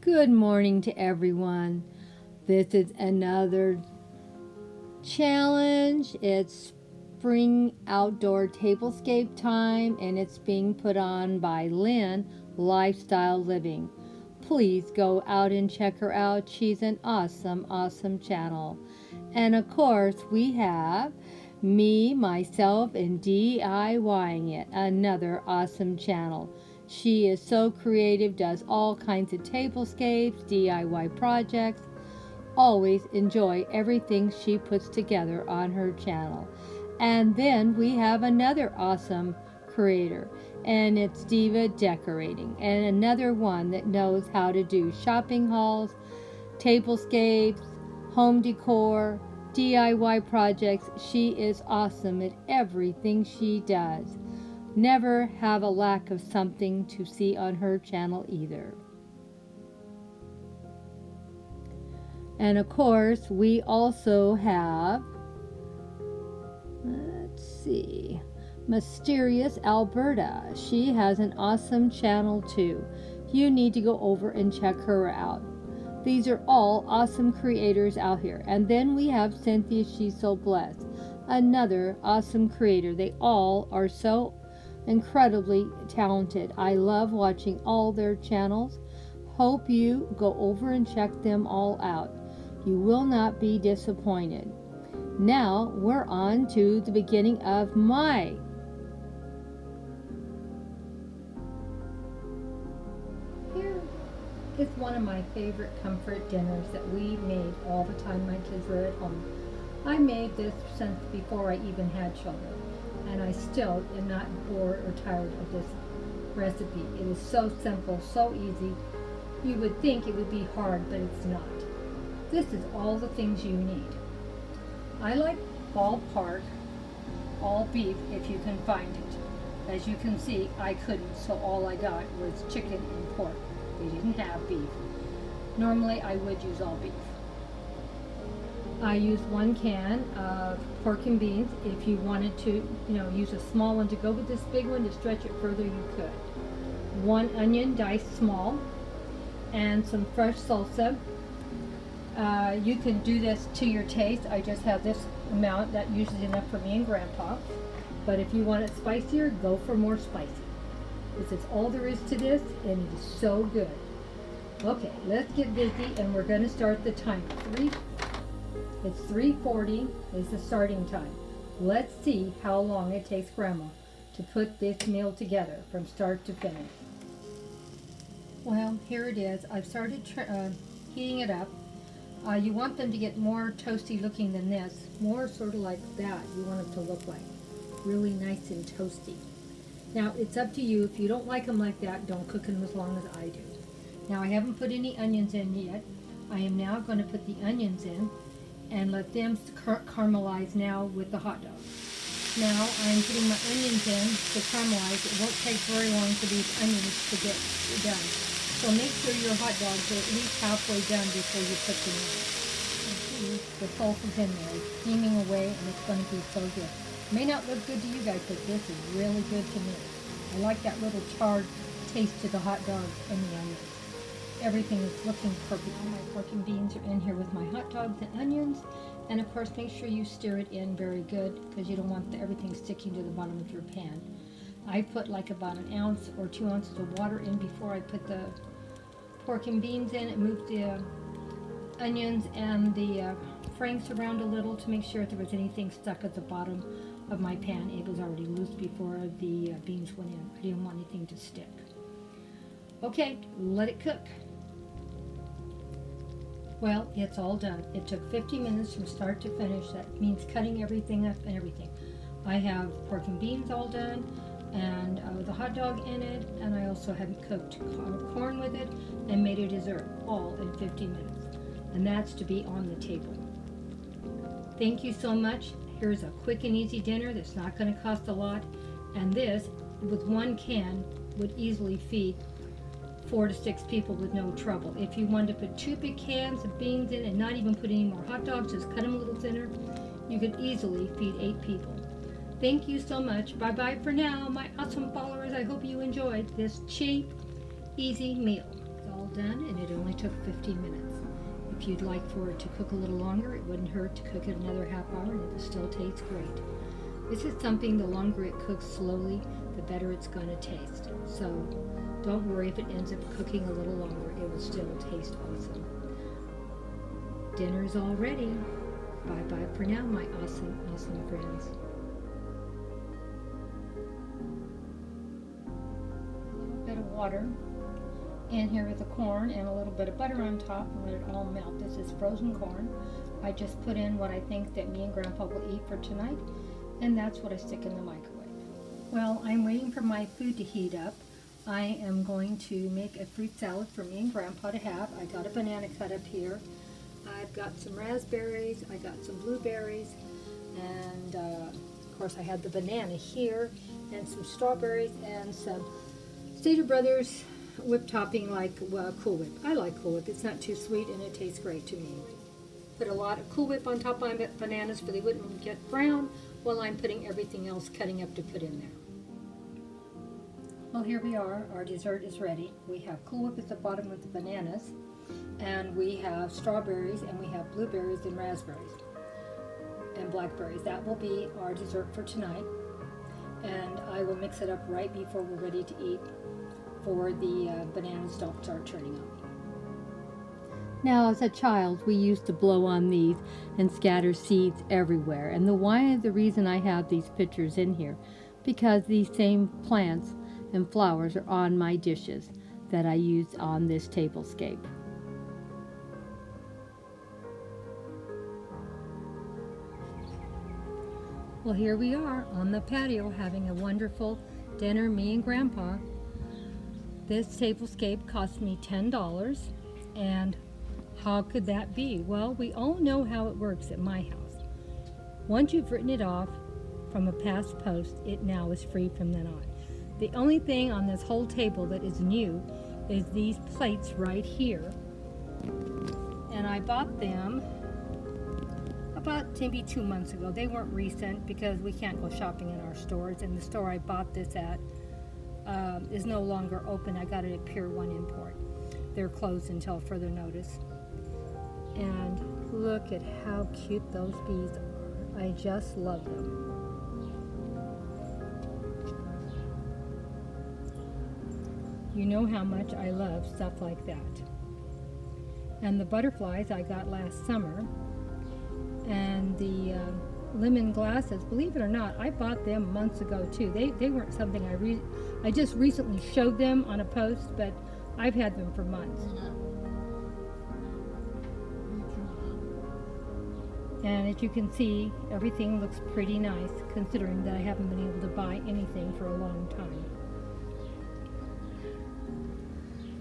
Good morning to everyone. This is another challenge. It's spring outdoor tablescape time and it's being put on by Lynn Lifestyle Living. Please go out and check her out. She's an awesome channel. And of course, we have me, myself, and DIYing it, another awesome channel. She is so creative, does all kinds of tablescapes, DIY projects. Always enjoy everything she puts together on her channel. And then we have another awesome creator, and it's Diva Decorating, and another one that knows how to do shopping hauls, tablescapes, home decor, DIY projects. She is awesome at everything she does. Never have a lack of something to see on her channel either. And of course, we also have, let's see, Mysterious Alberta. She has an awesome channel too. You need to go over and check her out. These are all awesome creators out here. And then we have Cynthia, She's So Blessed, another awesome creator. They all are so incredibly talented. I love watching all their channels. Hope you go over and check them all out. You will not be disappointed. Now we're on to the beginning of my Here is one of my favorite comfort dinners that we made all the time my kids were at home. I made this since before I even had children, and I still am not bored or tired of this recipe. It is so simple, so easy. You would think it would be hard, but it's not. This is all the things you need. I like ballpark all beef if you can find it. As you can see, I couldn't, so all I got was chicken and pork. They didn't have beef. Normally I would use all beef. I used 1 can of pork and beans. If you wanted to, use a small one to go with this big one to stretch it further, you could. 1 onion diced small, and some fresh salsa. You can do this to your taste. I just have this amount. That usually enough for me and Grandpa. But if you want it spicier, go for more spicy. This is all there is to this, and it is so good. Okay, let's get busy, and we're going to start the timer. It's 3:40 is the starting time. Let's see how long it takes Grandma to put this meal together from start to finish. Well, here it is. I've started heating it up. You want them to get more toasty looking than this, more sort of like that you want it to look like. Really nice and toasty. Now, it's up to you. If you don't like them like that, don't cook them as long as I do. Now, I haven't put any onions in yet. I am now going to put the onions in and let them caramelize now with the hot dog. Now, I'm putting my onions in to caramelize. It won't take very long for these onions to get done. So make sure your hot dogs are at least halfway done before you put them in. The salsa's in there, it's steaming away, and it's going to be so good. It may not look good to you guys, but this is really good to me. I like that little charred taste to the hot dogs and the onions. Everything is looking perfect. All my pork and beans are in here with my hot dogs and onions. And of course, make sure you stir it in very good because you don't want everything sticking to the bottom of your pan. I put like about 1 ounce or 2 ounces of water in before I put the pork and beans in. It moved the onions and the franks around a little to make sure if there was anything stuck at the bottom of my pan. It was already loose before the beans went in. I didn't want anything to stick. Okay, let it cook. Well, it's all done. It took 50 minutes from start to finish. That means cutting everything up and everything. I have pork and beans all done, and the hot dog in it, and I also have cooked corn with it and made a dessert, all in 50 minutes. And that's to be on the table. Thank you so much. Here's a quick and easy dinner that's not going to cost a lot, and this, with 1 can, would easily feed 4 to 6 people with no trouble. If you wanted to put 2 big cans of beans in and not even put any more hot dogs, just cut them a little thinner, you could easily feed 8 people. Thank you so much. Bye-bye for now, my awesome followers. I hope you enjoyed this cheap, easy meal. It's all done, and it only took 15 minutes. If you'd like for it to cook a little longer, it wouldn't hurt to cook it another half hour, and it would still taste great. This is something, the longer it cooks slowly, the better it's going to taste. So don't worry if it ends up cooking a little longer, it will still taste awesome. Dinner's all ready. Bye-bye for now, my awesome, awesome friends. A little bit of water in here with the corn and a little bit of butter on top and let it all melt. This is frozen corn. I just put in what I think that me and Grandpa will eat for tonight, and that's what I stick in the microwave. Well, I'm waiting for my food to heat up. I am going to make a fruit salad for me and Grandpa to have. I got a banana cut up here. I've got some raspberries, I got some blueberries, and of course I had the banana here, and some strawberries, and some Stater Brothers whip topping like Cool Whip. I like Cool Whip. It's not too sweet, and it tastes great to me. Put a lot of Cool Whip on top of my bananas so they wouldn't get brown while I'm putting everything else cutting up to put in there. Well, here we are. Our dessert is ready. We have Cool Whip at the bottom with the bananas, and we have strawberries, and we have blueberries and raspberries and blackberries. That will be our dessert for tonight, and I will mix it up right before we're ready to eat, for the bananas don't start turning up. Now, as a child, we used to blow on these and scatter seeds everywhere, and the reason I have these pictures in here, because these same plants and flowers are on my dishes that I used on this tablescape. Well, here we are on the patio having a wonderful dinner, me and Grandpa. This tablescape cost me $10, and how could that be? Well, we all know how it works at my house. Once you've written it off from a past post, it now is free from then on. The only thing on this whole table that is new is these plates right here, and I bought them about maybe 2 months ago. They weren't recent because we can't go shopping in our stores, and the store I bought this at is no longer open. I got it at Pier 1 Import. They're closed until further notice. And look at how cute those bees are. I just love them. You know how much I love stuff like that. And the butterflies I got last summer, and the lemon glasses, believe it or not, I bought them months ago too. They weren't something I just recently showed them on a post, but I've had them for months. And as you can see, everything looks pretty nice, considering that I haven't been able to buy anything for a long time.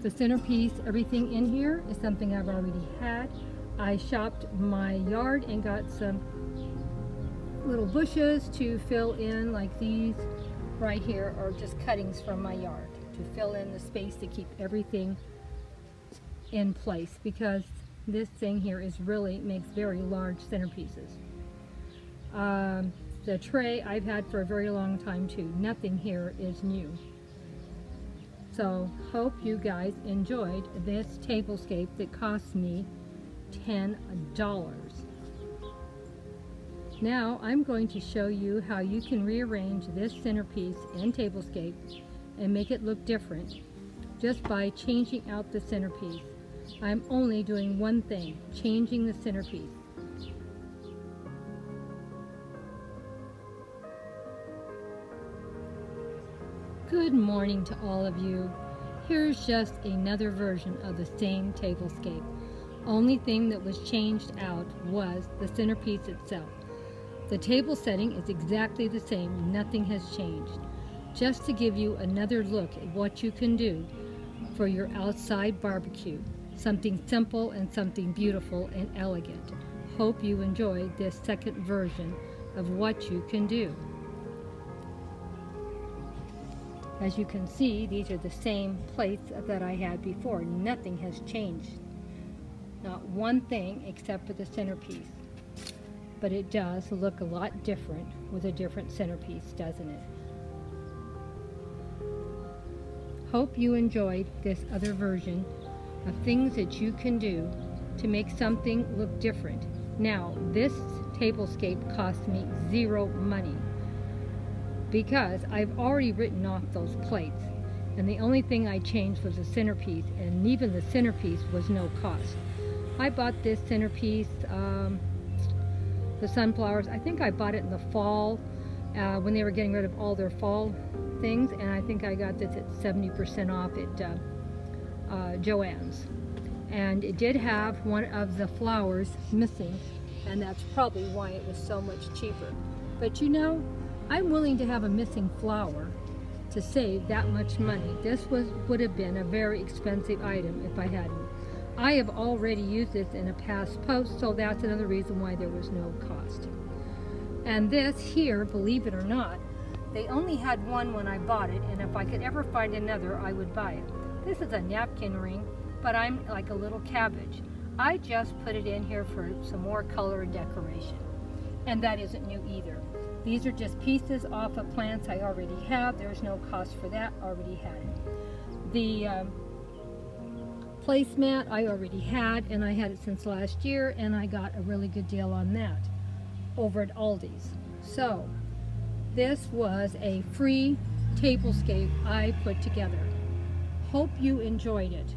The centerpiece, everything in here is something I've already had. I shopped my yard and got some little bushes to fill in, like these right here are just cuttings from my yard to fill in the space to keep everything in place, because this thing here is really makes very large centerpieces. The tray I've had for a very long time too. Nothing here is new. So hope you guys enjoyed this tablescape that cost me $10. Now I'm going to show you how you can rearrange this centerpiece and tablescape and make it look different just by changing out the centerpiece. I'm only doing one thing, changing the centerpiece. Good morning to all of you. Here's just another version of the same tablescape. Only thing that was changed out was the centerpiece itself. The table setting is exactly the same, nothing has changed. Just to give you another look at what you can do for your outside barbecue. Something simple and something beautiful and elegant. Hope you enjoy this second version of what you can do. As you can see, these are the same plates that I had before. Nothing has changed. Not one thing except for the centerpiece. But it does look a lot different with a different centerpiece, doesn't it? Hope you enjoyed this other version of things that you can do to make something look different. Now, this tablescape cost me zero money because I've already written off those plates, and the only thing I changed was the centerpiece, and even the centerpiece was no cost. I bought this centerpiece, the sunflowers, I think I bought it in the fall when they were getting rid of all their fall things, and I think I got this at 70% off at Joann's. And it did have one of the flowers missing, and that's probably why it was so much cheaper. But you know, I'm willing to have a missing flower to save that much money. This would have been a very expensive item if I hadn't. I have already used this in a past post, so that's another reason why there was no cost. And this here, believe it or not, they only had one when I bought it, and if I could ever find another, I would buy it. This is a napkin ring, but I'm like a little cabbage. I just put it in here for some more color and decoration. And that isn't new either. These are just pieces off of plants I already have. There's no cost for that, already had it. The placemat I already had, and I had it since last year, and I got a really good deal on that over at Aldi's. So this was a free tablescape I put together. Hope you enjoyed it.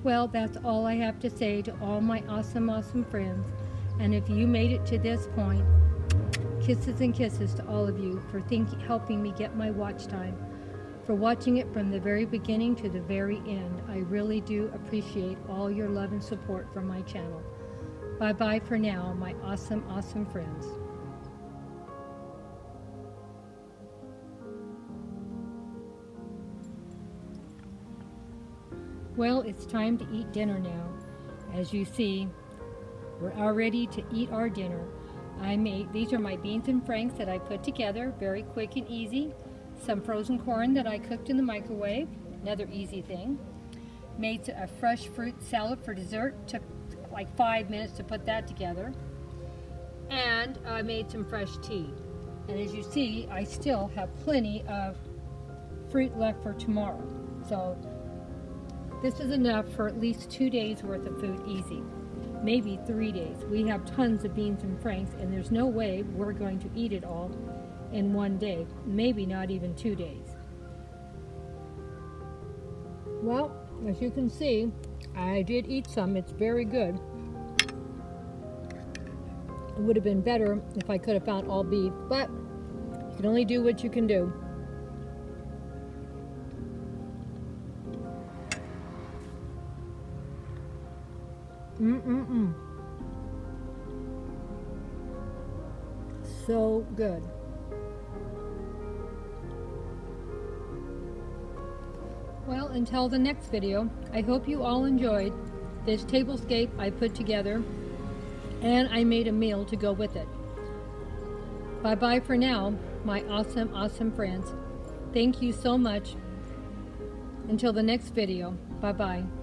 Well, that's all I have to say to all my awesome friends. And if you made it to this point, kisses and kisses to all of you for helping me get my watch time, for watching it from the very beginning to the very end. I really do appreciate all your love and support from my channel. Bye-bye for now, my awesome friends. Well, it's time to eat dinner now. As you see, we're all ready to eat our dinner. These are my beans and franks that I put together, very quick and easy. Some frozen corn that I cooked in the microwave, another easy thing. Made a fresh fruit salad for dessert, took like 5 minutes to put that together. And I made some fresh tea. And as you see, I still have plenty of fruit left for tomorrow. So this is enough for at least 2 days worth of food easy. Maybe 3 days. We have tons of beans and franks, and there's no way we're going to eat it all in 1 day. Maybe not even 2 days. Well, as you can see, I did eat some. It's very good. It would have been better if I could have found all beef, but you can only do what you can do. So good. Well, until the next video, I hope you all enjoyed this tablescape I put together, and I made a meal to go with it. Bye-bye for now, my awesome friends. Thank you so much. Until the next video, bye-bye.